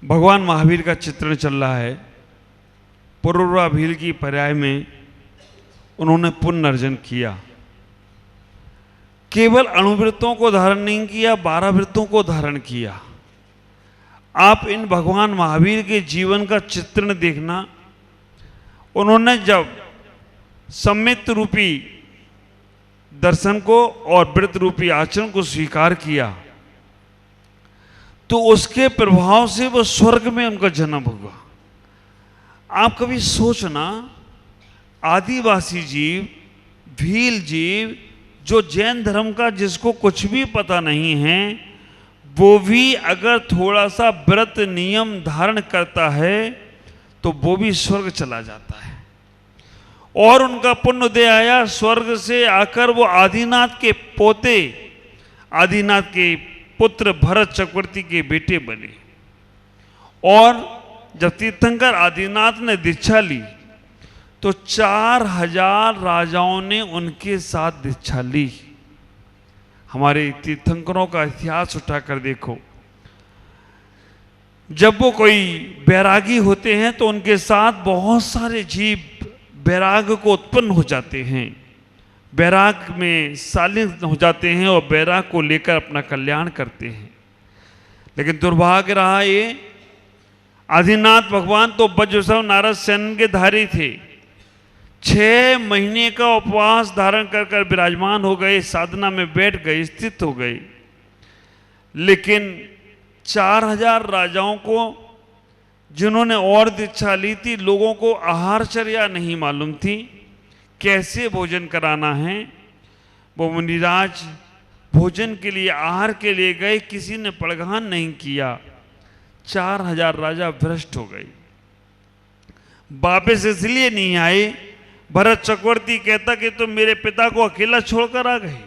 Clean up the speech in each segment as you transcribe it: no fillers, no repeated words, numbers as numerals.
भगवान महावीर का चित्रण चल रहा है। पुरुरवा भील की पर्याय में उन्होंने पुनर्जन किया। केवल अणुवृत्तों को धारण नहीं किया, 12 वृत्तों को धारण किया। आप इन भगवान महावीर के जीवन का चित्रण देखना। उन्होंने जब सम्मित रूपी दर्शन को और व्रत रूपी आचरण को स्वीकार किया तो उसके प्रभाव से वो स्वर्ग में उनका जन्म हुआ। आप कभी सोचना, आदिवासी जीव, भील जीव, जो जैन धर्म का जिसको कुछ भी पता नहीं है, वो भी अगर थोड़ा सा व्रत नियम धारण करता है तो वो भी स्वर्ग चला जाता है। और उनका पुण्योदय आया, स्वर्ग से आकर वो आदिनाथ के पोते, आदिनाथ के पुत्र भरत चक्रवर्ती के बेटे बने। और जब तीर्थंकर आदिनाथ ने दीक्षा ली तो 4000 राजाओं ने उनके साथ दीक्षा ली। हमारे तीर्थंकरों का इतिहास उठाकर देखो, जब वो कोई बैरागी होते हैं तो उनके साथ बहुत सारे जीव बैराग को उत्पन्न हो जाते हैं, बैराग में शालीन हो जाते हैं और बैराग को लेकर अपना कल्याण करते हैं। लेकिन दुर्भाग्य रहा ये, आदिनाथ भगवान तो वज्रसव नारद सेन के धारी थे। 6 महीने का उपवास धारण कर कर विराजमान हो गए, साधना में बैठ गए, स्थित हो गए। लेकिन 4000 राजाओं को जिन्होंने और दीक्षा ली थी, लोगों को आहारचर्या नहीं मालूम थी, कैसे भोजन कराना है। वो मुनिराज भोजन के लिए, आहार के लिए गए, किसी ने पड़घान नहीं किया। 4000 राजा भ्रष्ट हो गए, वापस इसलिए नहीं आए। भरत चक्रवर्ती कहता कि तुम मेरे पिता को अकेला छोड़कर आ गए।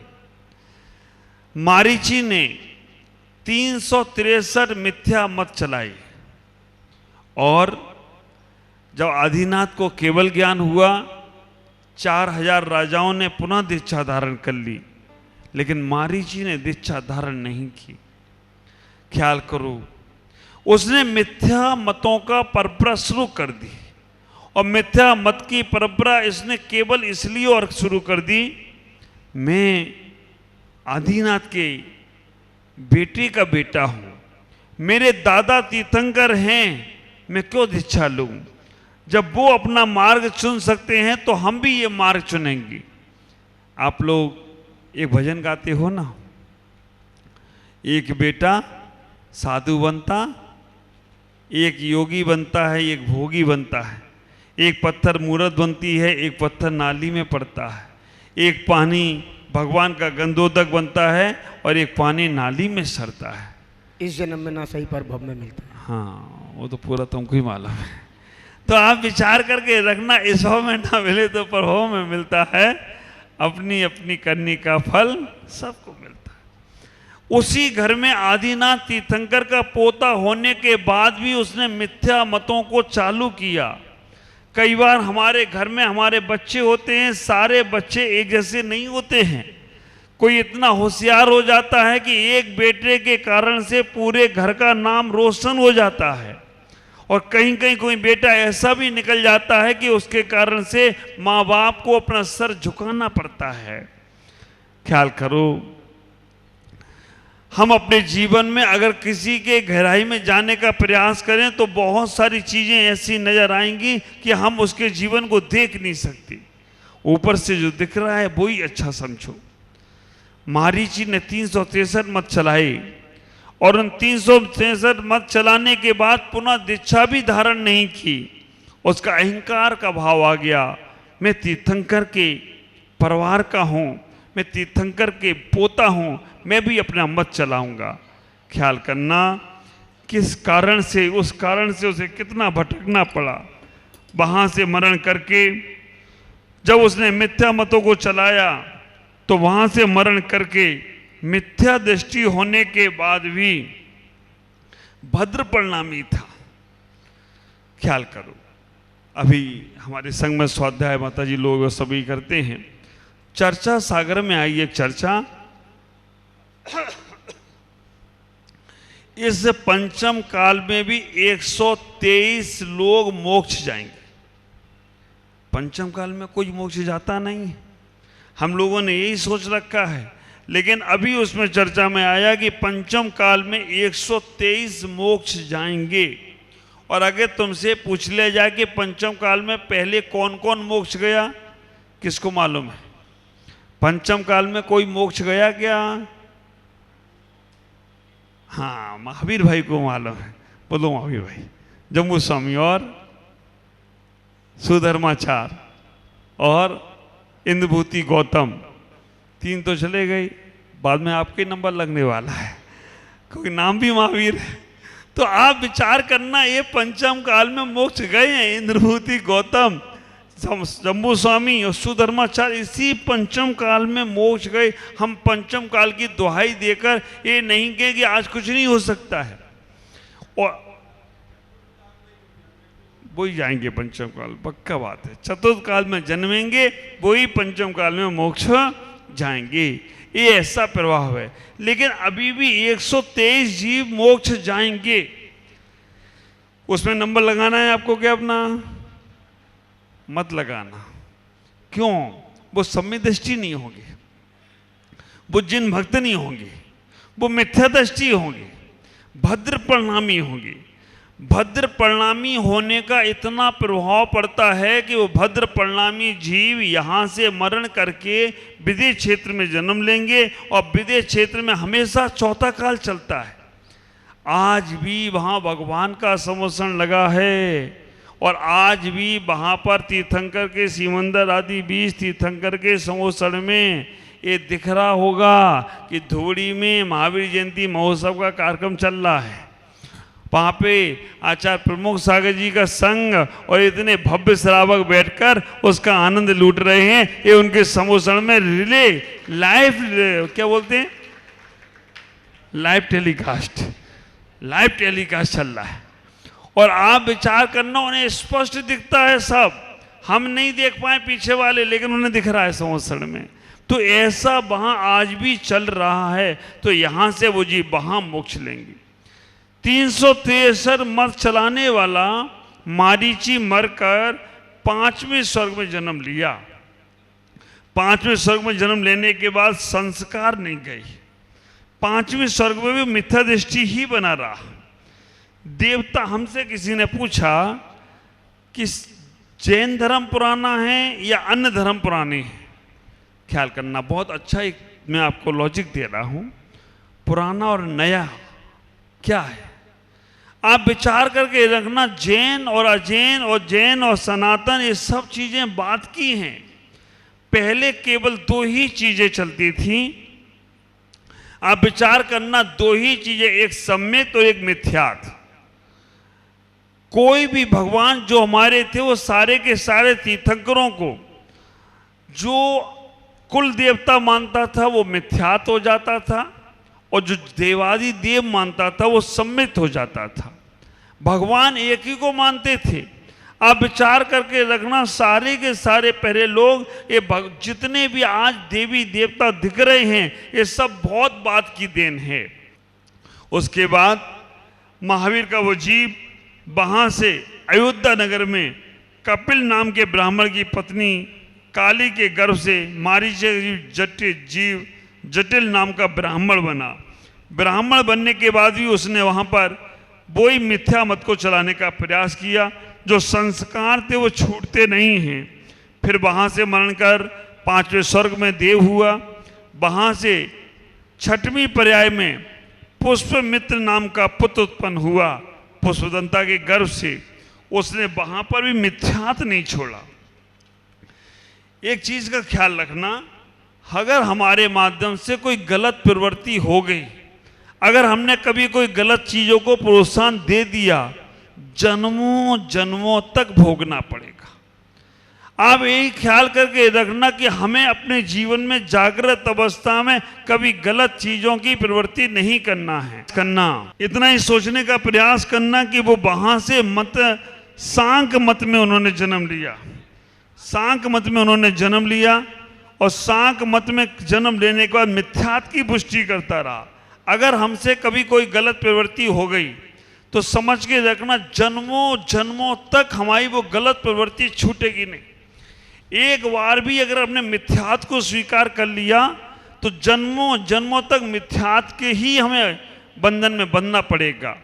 मारीची ने 363 मिथ्या मत चलाए और जब आदिनाथ को केवल ज्ञान हुआ, 4000 राजाओं ने पुनः दीक्षा धारण कर ली, लेकिन मारीची ने दीक्षा धारण नहीं की। ख्याल करो, उसने मिथ्या मतों का परंपरा शुरू कर दी। और मिथ्या मत की परंपरा इसने केवल इसलिए और शुरू कर दी, मैं आदिनाथ के बेटे का बेटा हूं, मेरे दादा तीर्थंकर हैं, मैं क्यों दीक्षा लूं। जब वो अपना मार्ग चुन सकते हैं तो हम भी ये मार्ग चुनेंगे। आप लोग एक भजन गाते हो ना, एक बेटा साधु बनता, एक योगी बनता है, एक भोगी बनता है, एक पत्थर मूर्त बनती है, एक पत्थर नाली में पड़ता है, एक पानी भगवान का गंधोदक बनता है और एक पानी नाली में सड़ता है। इस जन्म में ना सही पर भव में मिलता है। हाँ, वो तो पूरा तुमको ही मालूम है। तो आप विचार करके रखना, इस भव में ना मिले तो परभव में मिलता है। अपनी अपनी करनी का फल सबको मिलता है। उसी घर में आदिनाथ तीर्थंकर का पोता होने के बाद भी उसने मिथ्या मतों को चालू किया। कई बार हमारे घर में हमारे बच्चे होते हैं, सारे बच्चे एक जैसे नहीं होते हैं। कोई इतना होशियार हो जाता है कि एक बेटे के कारण से पूरे घर का नाम रोशन हो जाता है, और कहीं कहीं कोई बेटा ऐसा भी निकल जाता है कि उसके कारण से माँ बाप को अपना सर झुकाना पड़ता है। ख्याल करो, हम अपने जीवन में अगर किसी के गहराई में जाने का प्रयास करें तो बहुत सारी चीजें ऐसी नजर आएंगी कि हम उसके जीवन को देख नहीं सकते। ऊपर से जो दिख रहा है वो ही अच्छा समझो। मारीची ने 363 मत चलाए और उन 363 मत चलाने के बाद पुनः दीक्षा भी धारण नहीं की। उसका अहंकार का भाव आ गया, मैं तीर्थंकर के परिवार का हूं, मैं तीर्थंकर के पोता हूं, मैं भी अपना मत चलाऊंगा। ख्याल करना किस कारण से, उस कारण से उसे कितना भटकना पड़ा। वहां से मरण करके जब उसने मिथ्या मतों को चलाया तो वहां से मरण करके मिथ्या दृष्टि होने के बाद भी भद्र परिणामी था। ख्याल करो, अभी हमारे संघ में स्वाध्याय माता जी लोग सभी करते हैं। चर्चा सागर में आई एक चर्चा, इस पंचम काल में भी 123 लोग मोक्ष जाएंगे। पंचम काल में कोई मोक्ष जाता नहीं है, हम लोगों ने यही सोच रखा है। लेकिन अभी उसमें चर्चा में आया कि पंचम काल में 123 मोक्ष जाएंगे। और अगर तुमसे पूछ लिया जाए कि पंचम काल में पहले कौन कौन मोक्ष गया, किसको मालूम है? पंचम काल में कोई मोक्ष गया क्या? हाँ, महावीर भाई को मालूम है। बोलो महावीर भाई। जम्बू स्वामी और सुधर्माचार्य और इंद्रभूति गौतम, 3 तो चले गए। बाद में आपके नंबर लगने वाला है, क्योंकि नाम भी महावीर है। तो आप विचार करना, ये पंचम काल में मोक्ष गए हैं इंद्रभूति गौतम, जम्बू स्वामी और सुधर्माचार्य, इसी पंचम काल में मोक्ष गए। हम पंचम काल की दुहाई देकर ये नहीं कहें कि आज कुछ नहीं हो सकता है, और वो ही जाएंगे पंचम काल, पक्का बात है। चतुर्थ काल में जन्मेंगे, वो ही पंचम काल में मोक्ष जाएंगे। ये ऐसा प्रभाव है। लेकिन अभी भी 123 जीव मोक्ष जाएंगे। उसमें नंबर लगाना है आपको क्या? अपना मत लगाना। क्यों? वो सम्य दृष्टि नहीं होगी, वो जिन भक्त नहीं होंगे, वो मिथ्या दृष्टि होंगे, भद्र परिणामी होंगे। भद्र परिणामी होने का इतना प्रभाव पड़ता है कि वो भद्र परिणामी जीव यहाँ से मरण करके विदेश क्षेत्र में जन्म लेंगे, और विदेश क्षेत्र में हमेशा चौथा काल चलता है। आज भी वहाँ भगवान का संवत्सरण लगा है, और आज भी वहाँ पर तीर्थंकर के सिमंदर आदि 20 तीर्थंकर के संवत्सरण में ये दिख रहा होगा कि धुबड़ी में महावीर जयंती महोत्सव का कार्यक्रम चल रहा है। वहाँ पे आचार्य प्रमुख सागर जी का संघ और इतने भव्य श्रावक बैठकर उसका आनंद लूट रहे हैं। ये उनके संवत्सरण में रिले लाइव, क्या बोलते हैं, लाइव टेलीकास्ट चल रहा है। और आप विचार करना, उन्हें स्पष्ट दिखता है सब, हम नहीं देख पाए पीछे वाले, लेकिन उन्हें दिख रहा है संवत्सरण में। तो ऐसा वहाँ आज भी चल रहा है। तो यहाँ से वो जी वहाँ मोक्ष लेंगे। 363 मत चलाने वाला मारीची मरकर 5वें स्वर्ग में जन्म लिया। 5वें स्वर्ग में जन्म लेने के बाद संस्कार नहीं गई, 5वें स्वर्ग में भी मिथ्या दृष्टि ही बना रहा। देवता, हमसे किसी ने पूछा कि जैन धर्म पुराना है या अन्य धर्म पुराने हैं? ख्याल करना, बहुत अच्छा एक मैं आपको लॉजिक दे रहा हूं। पुराना और नया क्या है, आप विचार करके रखना। जैन और अजैन और जैन और सनातन, ये सब चीजें बात की हैं। पहले केवल 2 ही चीजें चलती थी। आप विचार करना, 2 ही चीजें, एक सम्यक और एक मिथ्यात्व। कोई भी भगवान जो हमारे थे, वो सारे के सारे तीर्थंकरों को जो कुल देवता मानता था वो मिथ्यात्व हो जाता था, और जो देवादि देव मानता था वो सम्मित हो जाता था। भगवान एक ही को मानते थे। आप विचार करके रखना, सारे के सारे पहले लोग, ये जितने भी आज देवी देवता दिख रहे हैं, ये सब बहुत बात की देन है। उसके बाद महावीर का वो जीव वहाँ से अयोध्या नगर में कपिल नाम के ब्राह्मण की पत्नी काली के गर्भ से मारीच जटिल नाम का ब्राह्मण बना। ब्राह्मण बनने के बाद भी उसने वहाँ पर वही मिथ्या मत को चलाने का प्रयास किया। जो संस्कार थे वो छूटते नहीं हैं। फिर वहाँ से मरण कर 5वें स्वर्ग में देव हुआ। वहाँ से 6वीं पर्याय में पुष्पमित्र नाम का पुत्र उत्पन्न हुआ पुष्पदंता के गर्भ से। उसने वहाँ पर भी मिथ्यात्व नहीं छोड़ा। एक चीज का ख्याल रखना, अगर हमारे माध्यम से कोई गलत प्रवृत्ति हो गई, अगर हमने कभी कोई गलत चीजों को प्रोत्साहन दे दिया, जन्मों जन्मों तक भोगना पड़ेगा। आप यही ख्याल करके रखना कि हमें अपने जीवन में जागृत अवस्था में कभी गलत चीजों की प्रवृत्ति नहीं करना इतना ही सोचने का प्रयास करना कि वो वहां से मत सांख्य मत में उन्होंने जन्म लिया। सांख्य मत में उन्होंने जन्म लिया और सांख्य मत में जन्म लेने के बाद मिथ्यात्व की पुष्टि करता रहा। अगर हमसे कभी कोई गलत प्रवृत्ति हो गई तो समझ के रखना जन्मों जन्मों तक हमारी वो गलत प्रवृत्ति छूटेगी नहीं। एक बार भी अगर हमने मिथ्यात को स्वीकार कर लिया तो जन्मों जन्मों तक मिथ्यात के ही हमें बंधन में बंधना पड़ेगा।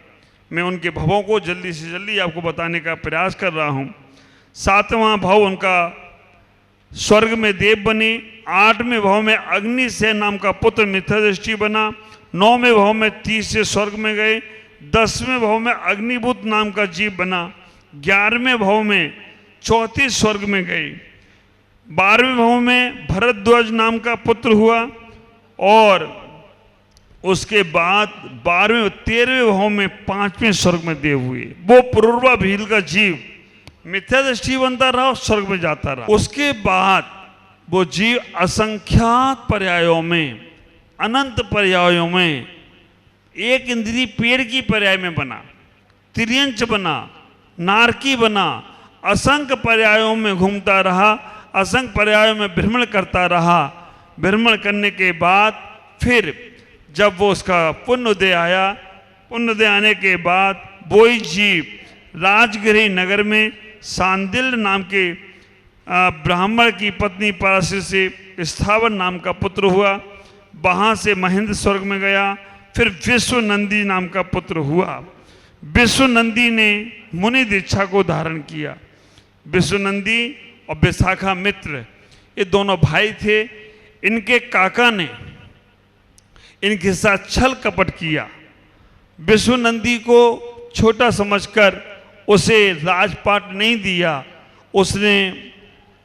मैं उनके भवों को जल्दी से जल्दी आपको बताने का प्रयास कर रहा हूँ। 7वां भव उनका स्वर्ग में देव बने, 8वें भव में अग्नि से नाम का पुत्र मिथ्यादृष्टि बना, 9वें भव में 30 से स्वर्ग में गए, 10वें भव में अग्निभूत नाम का जीव बना, 11वें भव में 34 स्वर्ग में गए, 12वें भव में भरद्वाज नाम का पुत्र हुआ और उसके बाद 12वें 13वें भव में 5वें स्वर्ग में देव हुए। वो पुरुर्वा भील का जीव मिथ्यादृष्टि बनता रहा और स्वर्ग में जाता रहा। उसके बाद वो जीव असंख्यात पर्यायों में, अनंत पर्यायों में, एक इंद्री पेड़ की पर्याय में बना, तिर्यंच बना, नारकी बना, असंख्य पर्यायों में घूमता रहा, असंख्य पर्यायों में भ्रमण करता रहा। भ्रमण करने के बाद फिर जब वो उसका पुण्योदय आया, पुण्योदय आने के बाद वही जीव राजगृह नगर में सांदिल नाम के ब्राह्मण की पत्नी पराशर से स्थावर नाम का पुत्र हुआ। वहाँ से महेंद्र स्वर्ग में गया। फिर विश्वनंदी नाम का पुत्र हुआ। विश्वनंदी ने मुनि दीक्षा को धारण किया। विश्वनंदी और विशाखा मित्र ये दोनों भाई थे। इनके काका ने इनके साथ छल कपट किया। विश्वनंदी को छोटा समझकर उसे राजपाट नहीं दिया। उसने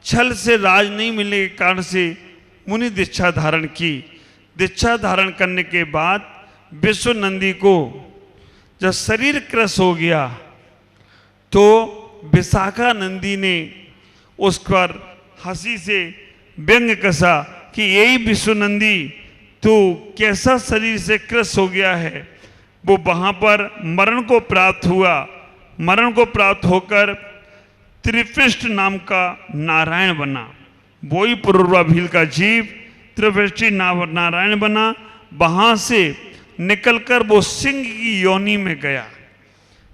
छल से राज नहीं मिलने के कारण से मुनि दीक्षा धारण की। दीक्षा धारण करने के बाद विश्वनंदी को जब शरीर क्रश हो गया तो विशाखा नंदी ने उस पर हंसी से व्यंग कसा कि यही विश्वनंदी तू कैसा शरीर से क्रश हो गया है। वो वहाँ पर मरण को प्राप्त हुआ। मरण को प्राप्त होकर त्रिपृष्ठ नाम का नारायण बना। वही पुरुर्वा भील का जीव त्रिपृष्ठी नारायण बना। वहाँ से निकलकर वो सिंह की योनि में गया।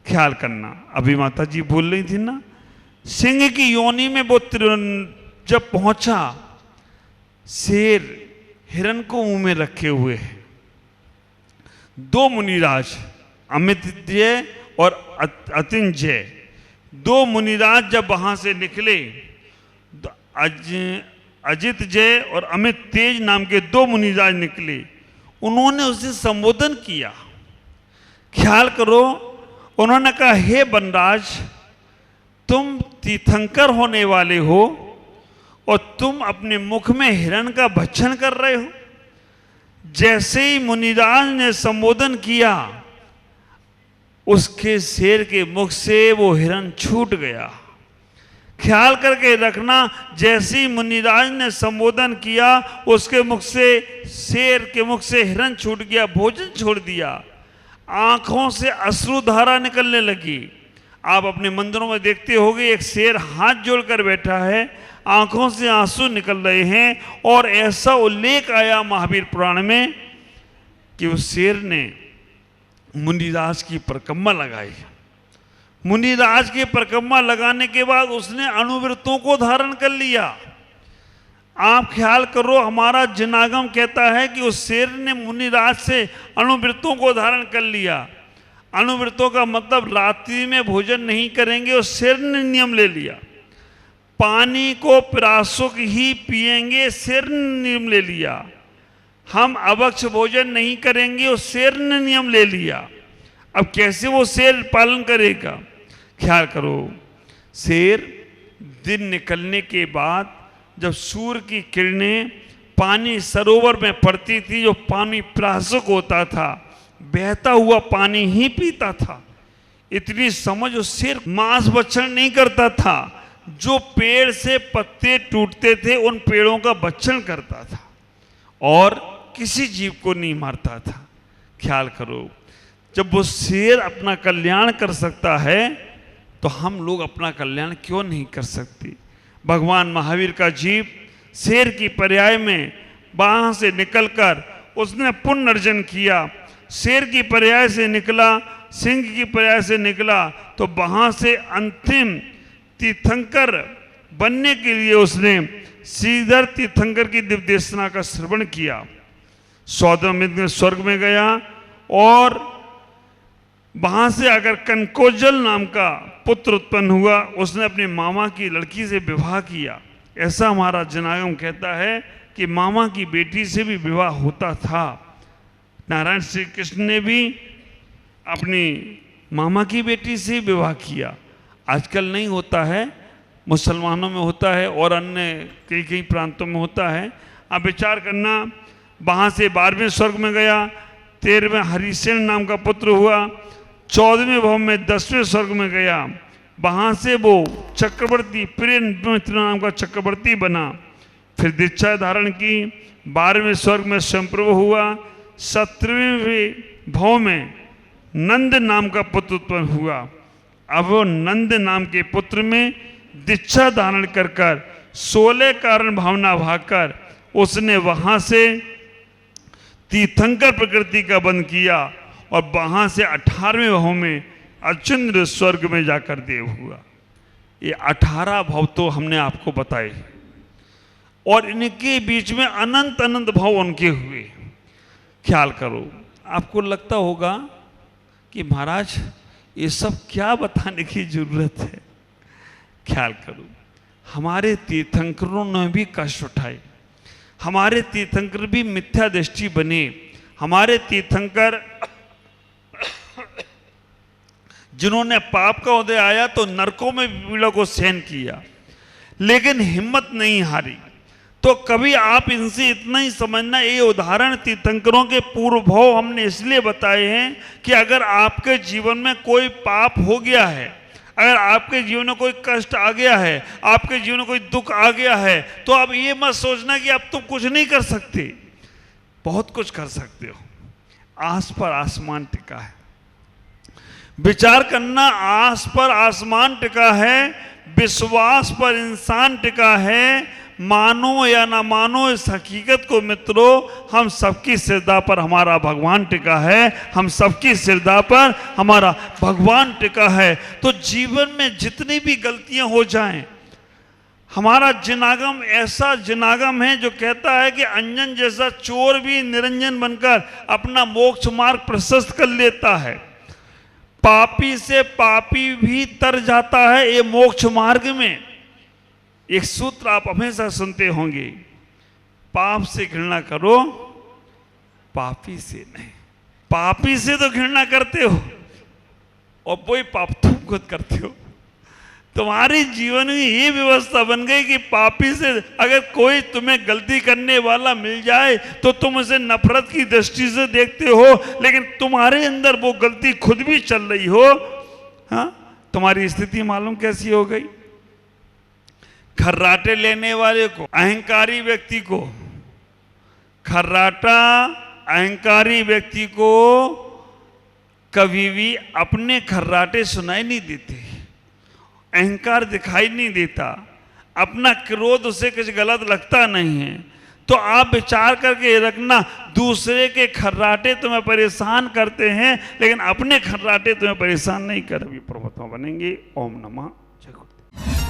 ख्याल करना, अभी माता जी बोल रही थी ना, सिंह की योनि में वो जब पहुंचा, शेर हिरण को मुंह में रखे हुए है। दो मुनिराज अमितजय और अतिंजय, दो मुनिराज जब वहां से निकले, अजित जय और अमित तेज नाम के दो मुनिराज निकले। उन्होंने उसे संबोधन किया। ख्याल करो, उन्होंने कहा, हे वनराज, तुम तीर्थंकर होने वाले हो और तुम अपने मुख में हिरण का भक्षण कर रहे हो। जैसे ही मुनिराज ने संबोधन किया, उसके शेर के मुख से वो हिरण छूट गया। ख्याल करके रखना, जैसे ही मुनिराज ने संबोधन किया, उसके मुख से, शेर के मुख से हिरण छूट गया, भोजन छोड़ दिया। आंखों से अश्रुधारा निकलने लगी। आप अपने मंदिरों में देखते होंगे, एक शेर हाथ जोड़कर बैठा है, आंखों से आंसू निकल रहे हैं। और ऐसा उल्लेख आया महावीर पुराण में कि उस शेर ने मुनिराज की परिक्रमा लगाई। मुनिराज की परिक्रमा लगाने के बाद उसने अनुवृत्तों को धारण कर लिया। आप ख्याल करो, हमारा जनागम कहता है कि उस शेर ने मुनिराज से अनुवृत्तों को धारण कर लिया। अनुवृत्तों का मतलब रात्रि में भोजन नहीं करेंगे, उस शेर ने नियम ले लिया। पानी को पिपासुक ही पिएंगे, शेर ने नियम ले लिया। हम अभक्ष भोजन नहीं करेंगे, उस शेर ने नियम ले लिया। अब कैसे वो शेर पालन करेगा? ख्याल करो, शेर दिन निकलने के बाद जब सूर्य की किरणें पानी सरोवर में पड़ती थी, जो पानी पिपासुक होता था, बहता हुआ पानी ही पीता था। इतनी समझ, उस शेर मांस भक्षण नहीं करता था। जो पेड़ से पत्ते टूटते थे उन पेड़ों का भक्षण करता था और किसी जीव को नहीं मारता था। ख्याल करो, जब वो शेर अपना कल्याण कर सकता है तो हम लोग अपना कल्याण क्यों नहीं कर सकते? भगवान महावीर का जीव शेर की पर्याय में वहां से निकलकर उसने पुण्य अर्जन किया। शेर की पर्याय से निकला, सिंह की पर्याय से निकला, तो वहां से अंतिम तीर्थंकर बनने के लिए उसने श्रीधर तीर्थंकर की दिव्य देशना का श्रवण किया। 14वें दिन स्वर्ग में गया और वहां से आकर कनकोजल नाम का पुत्र उत्पन्न हुआ। उसने अपने मामा की लड़की से विवाह किया। ऐसा हमारा जनागम कहता है कि मामा की बेटी से भी विवाह होता था। नारायण श्री कृष्ण ने भी अपनी मामा की बेटी से विवाह किया। आजकल नहीं होता है, मुसलमानों में होता है और अन्य कई कई प्रांतों में होता है। आप विचार करना, वहाँ से 12वें स्वर्ग में गया, 13वें हरिसेन नाम का पुत्र हुआ, 14वें भव में 10वें स्वर्ग में गया, वहाँ से वो चक्रवर्ती प्रिय मित्र नाम का चक्रवर्ती बना। फिर दीक्षा धारण की, 12वें स्वर्ग में स्वयंप्रभ हुआ, 17वें भव में नंद नाम का पुत्र उत्पन्न हुआ। अब वो नंद नाम के पुत्र में दीक्षा धारण कर 16 कारण भावना भागकर उसने वहां से तीर्थंकर प्रकृति का बंध किया और वहां से 18वें भव में अचंद्र स्वर्ग में जाकर देव हुआ। ये 18 भव तो हमने आपको बताए और इनके बीच में अनंत अनंत भव उनके हुए। ख्याल करो, आपको लगता होगा कि महाराज ये सब क्या बताने की जरूरत है। ख्याल करो, हमारे तीर्थंकरों ने भी कष्ट उठाए, हमारे तीर्थंकर भी मिथ्या दृष्टि बने, हमारे तीर्थंकर जिन्होंने पाप का उदय आया तो नरकों में पीड़ा को सहन किया, लेकिन हिम्मत नहीं हारी। तो कभी आप इनसे इतना ही समझना, ये उदाहरण तीर्थंकरों के पूर्व भाव हमने इसलिए बताए हैं कि अगर आपके जीवन में कोई पाप हो गया है, अगर आपके जीवन में कोई कष्ट आ गया है, आपके जीवन में कोई दुख आ गया है, तो आप ये मत सोचना कि अब तुम कुछ नहीं कर सकते। बहुत कुछ कर सकते हो। आस पर आसमान टिका है। विचार करना, आस पर आसमान टिका है, विश्वास पर इंसान टिका है। मानो या ना मानो इस हकीकत को मित्रों, हम सबकी श्रद्धा पर हमारा भगवान टिका है, हम सबकी श्रद्धा पर हमारा भगवान टिका है। तो जीवन में जितनी भी गलतियां हो जाएं, हमारा जिनागम ऐसा जिनागम है जो कहता है कि अंजन जैसा चोर भी निरंजन बनकर अपना मोक्ष मार्ग प्रशस्त कर लेता है। पापी से पापी भी तर जाता है ये मोक्ष मार्ग में। एक सूत्र आप हमेशा सुनते होंगे, पाप से घृणा करो, पापी से नहीं। पापी से तो घृणा करते हो और वही पाप तुम खुद करते हो। तुम्हारी जीवन में ये व्यवस्था बन गई कि पापी से अगर कोई तुम्हें गलती करने वाला मिल जाए तो तुम उसे नफरत की दृष्टि से देखते हो, लेकिन तुम्हारे अंदर वो गलती खुद भी चल रही हो। हाँ, तुम्हारी स्थिति मालूम कैसी हो गई। खर्राटे लेने वाले को, अहंकारी व्यक्ति को, खर्राटा अहंकारी व्यक्ति को कभी भी अपने खर्राटे सुनाई नहीं देते, अहंकार दिखाई नहीं देता, अपना क्रोध उसे कुछ गलत लगता नहीं है। तो आप विचार करके रखना, दूसरे के खर्राटे तुम्हें परेशान करते हैं लेकिन अपने खर्राटे तुम्हें परेशान नहीं कर। अभी परमात्मा बनेंगे। ओम नमः जय गुरुदेव।